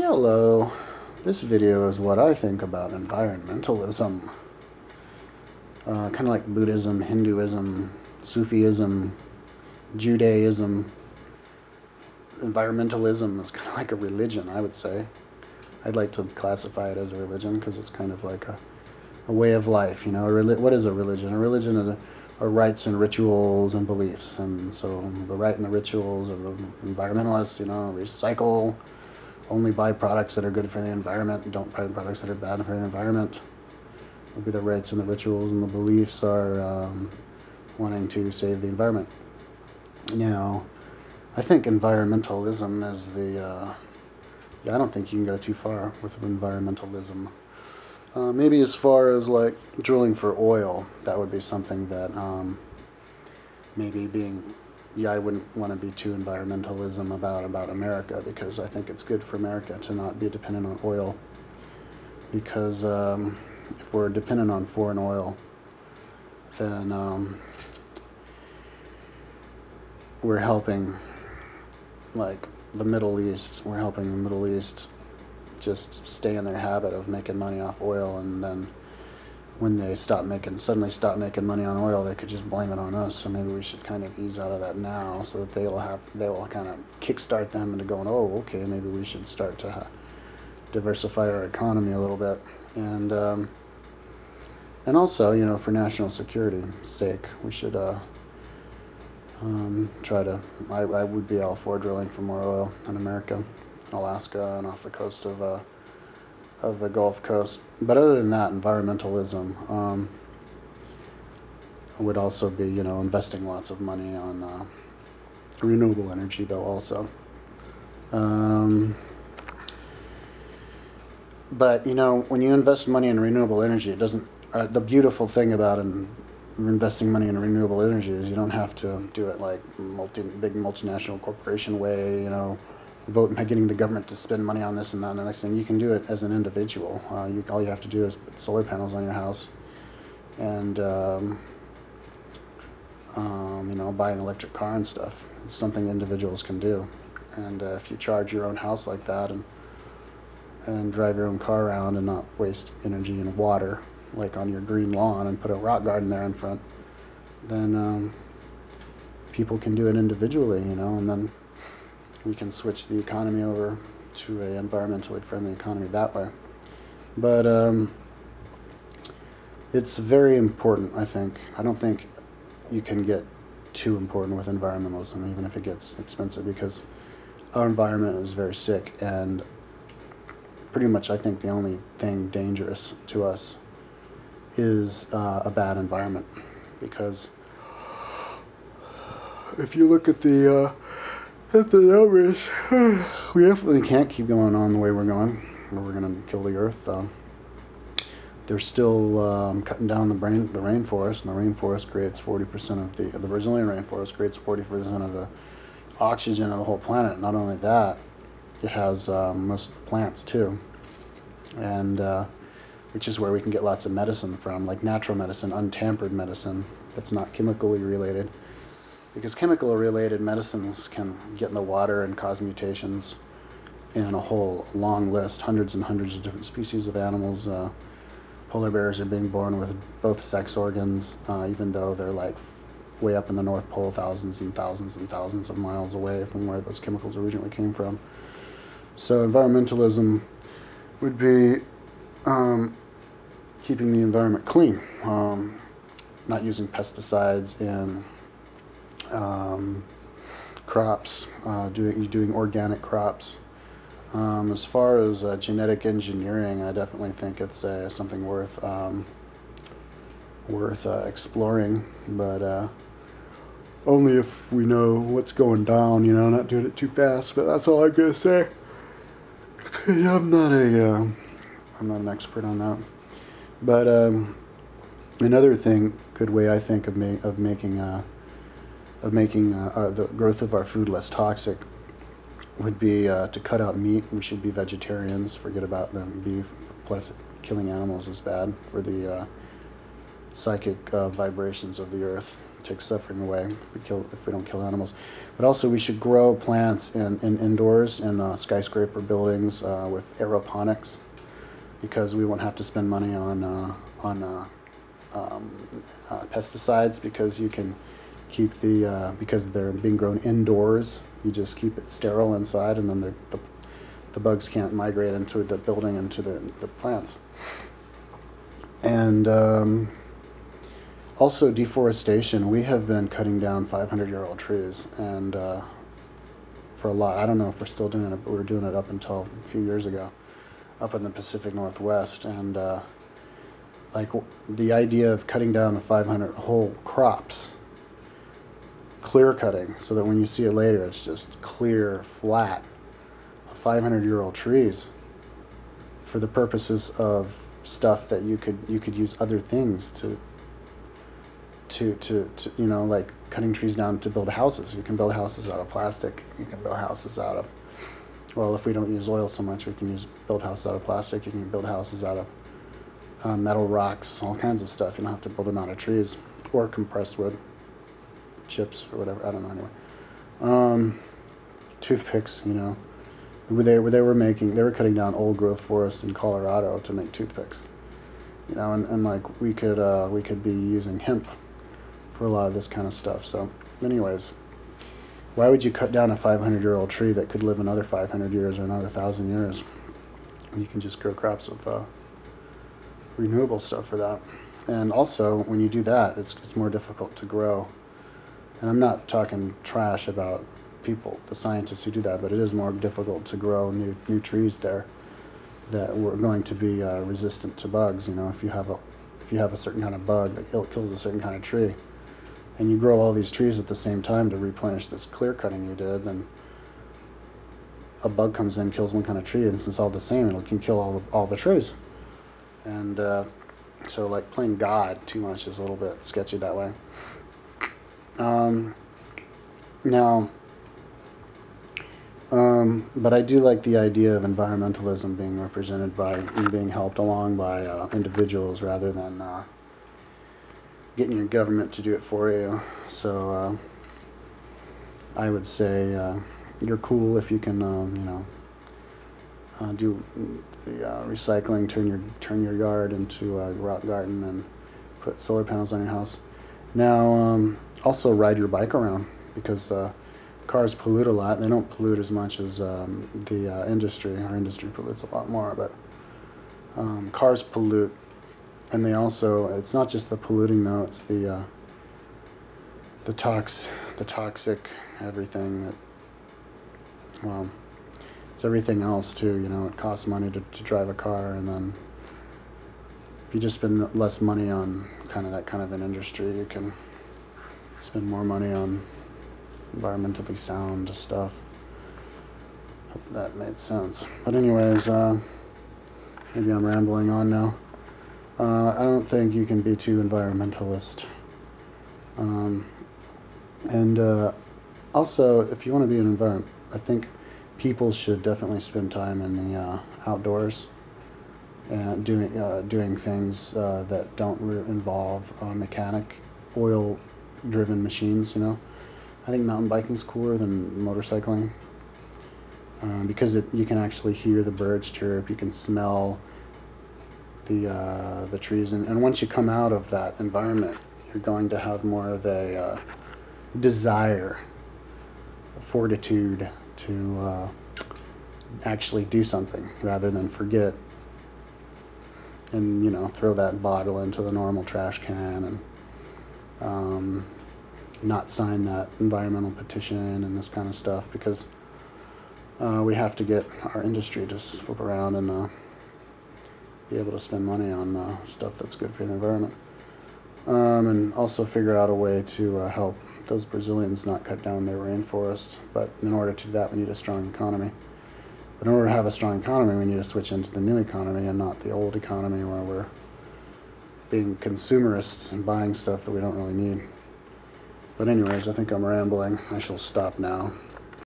Hello, this video is what I think about environmentalism. Kind of like Buddhism, Hinduism, Sufism, Judaism. Environmentalism is kind of like a religion, I would say. I'd like to classify it as a religion because it's kind of like a way of life. You know, what is a religion? A religion are rites and rituals and beliefs. And so the rite and the rituals of the environmentalists, recycle, only buy products that are good for the environment, don't buy products that are bad for the environment. Would be the rites and the rituals, and the beliefs are wanting to save the environment. Now, I think environmentalism is I don't think you can go too far with environmentalism. Maybe as far as like drilling for oil, that would be something that I wouldn't want to be too environmentalism about America, because I think it's good for America to not be dependent on oil. Because if we're dependent on foreign oil, then we're helping like the Middle East. We're helping the Middle East just stay in their habit of making money off oil, and then when they suddenly stop making money on oil, they could just blame it on us. So maybe we should kind of ease out of that now, so that they will kind of kickstart them into going, oh, okay, maybe we should start to diversify our economy a little bit, and also, for national security's sake, we should try to. I would be all for drilling for more oil in America, Alaska, and off the coast of the Gulf Coast. But other than that, environmentalism would also be, investing lots of money on renewable energy, though, also. But, when you invest money in renewable energy, it doesn't. The beautiful thing about investing money in renewable energy is you don't have to do it like big multinational corporation way, vote by getting the government to spend money on this and that and the next thing. You can do it as an individual. All you have to do is put solar panels on your house and buy an electric car and stuff. It's something individuals can do. And if you charge your own house like that and drive your own car around and not waste energy and water like on your green lawn and put a rock garden there in front, then people can do it individually, and then we can switch the economy over to a environmentally friendly economy that way. But it's very important, I think. I don't think you can get too important with environmentalism, even if it gets expensive, because our environment is very sick, and pretty much I think the only thing dangerous to us is a bad environment. Because if you look at the numbers, we definitely can't keep going on the way we're going, or we're going to kill the earth. They're still cutting down the rainforest, and the rainforest creates 40% of the Brazilian rainforest creates 40% of the oxygen of the whole planet. Not only that, it has most of the plants too, and which is where we can get lots of medicine from, like natural medicine, untampered medicine that's not chemically related. Because chemical related medicines can get in the water and cause mutations in a whole long list, hundreds and hundreds of different species of animals. Polar bears are being born with both sex organs, even though they're like way up in the North Pole, thousands and thousands and thousands of miles away from where those chemicals originally came from. So environmentalism would be keeping the environment clean, not using pesticides in crops, doing organic crops. As far as genetic engineering, I definitely think it's something worth exploring, but only if we know what's going down, not doing it too fast. But that's all I'm gonna say. I'm not an expert on that. But another good way I think of making the growth of our food less toxic would be to cut out meat. We should be vegetarians. Forget about the beef. Plus, killing animals is bad for the psychic vibrations of the earth. take suffering away if we don't kill animals. But also we should grow plants in indoors in skyscraper buildings with aeroponics, because we won't have to spend money on pesticides, because you can keep because they're being grown indoors, you just keep it sterile inside, and then the bugs can't migrate into the building, into the plants. And also deforestation. We have been cutting down 500-year-old trees, and for a lot. I don't know if we're still doing it, but we were doing it up until a few years ago, up in the Pacific Northwest. And like the idea of cutting down the 500 whole crops, clear cutting, so that when you see it later, it's just clear, flat, 500-year-old trees, for the purposes of stuff that you could use other things to like cutting trees down to build houses. You can build houses out of plastic. You can build houses out of, well, if we don't use oil so much, we can build houses out of plastic. You can build houses out of metal, rocks, all kinds of stuff. You don't have to build them out of trees or compressed wood, chips or whatever. I don't know. Anyway, toothpicks. They were cutting down old growth forest in Colorado to make toothpicks. And like we could be using hemp for a lot of this kind of stuff. So anyways, why would you cut down a 500-year-old tree that could live another 500 years or another 1,000 years? You can just grow crops of renewable stuff for that. And also, when you do that, it's more difficult to grow. And I'm not talking trash about people, the scientists who do that, but it is more difficult to grow new trees there that were going to be resistant to bugs. If you have a certain kind of bug that kills a certain kind of tree, and you grow all these trees at the same time to replenish this clear cutting you did, then a bug comes in, kills one kind of tree, and since it's all the same, it can kill all the trees. And so like playing God too much is a little bit sketchy that way. But I do like the idea of environmentalism being represented by and being helped along by individuals, rather than getting your government to do it for you. So I would say you're cool if you can, do the recycling, turn your yard into a rock garden, and put solar panels on your house. Now, also ride your bike around, because cars pollute a lot. They don't pollute as much as the industry. Our industry pollutes a lot more, but cars pollute. And they also, it's not just the polluting though, it's the toxic everything that, it's everything else too. It costs money to drive a car, and then if you just spend less money on that kind of an industry, you can spend more money on environmentally sound stuff. Hope that made sense. But anyways, maybe I'm rambling on now. I don't think you can be too environmentalist. And also, if you want to be an environment, I think people should definitely spend time in the outdoors and doing things that don't involve oil-driven machines. I think mountain biking is cooler than motorcycling, because you can actually hear the birds chirp. You can smell the trees, and once you come out of that environment, you're going to have more of a desire, fortitude to actually do something, rather than forget and throw that bottle into the normal trash can, and not sign that environmental petition and this kind of stuff, because we have to get our industry to flip around and be able to spend money on stuff that's good for the environment, and also figure out a way to help those Brazilians not cut down their rainforest. But in order to do that, we need a strong economy. But in order to have a strong economy, we need to switch into the new economy and not the old economy where we're being consumerists and buying stuff that we don't really need. But anyways, I think I'm rambling. I shall stop now.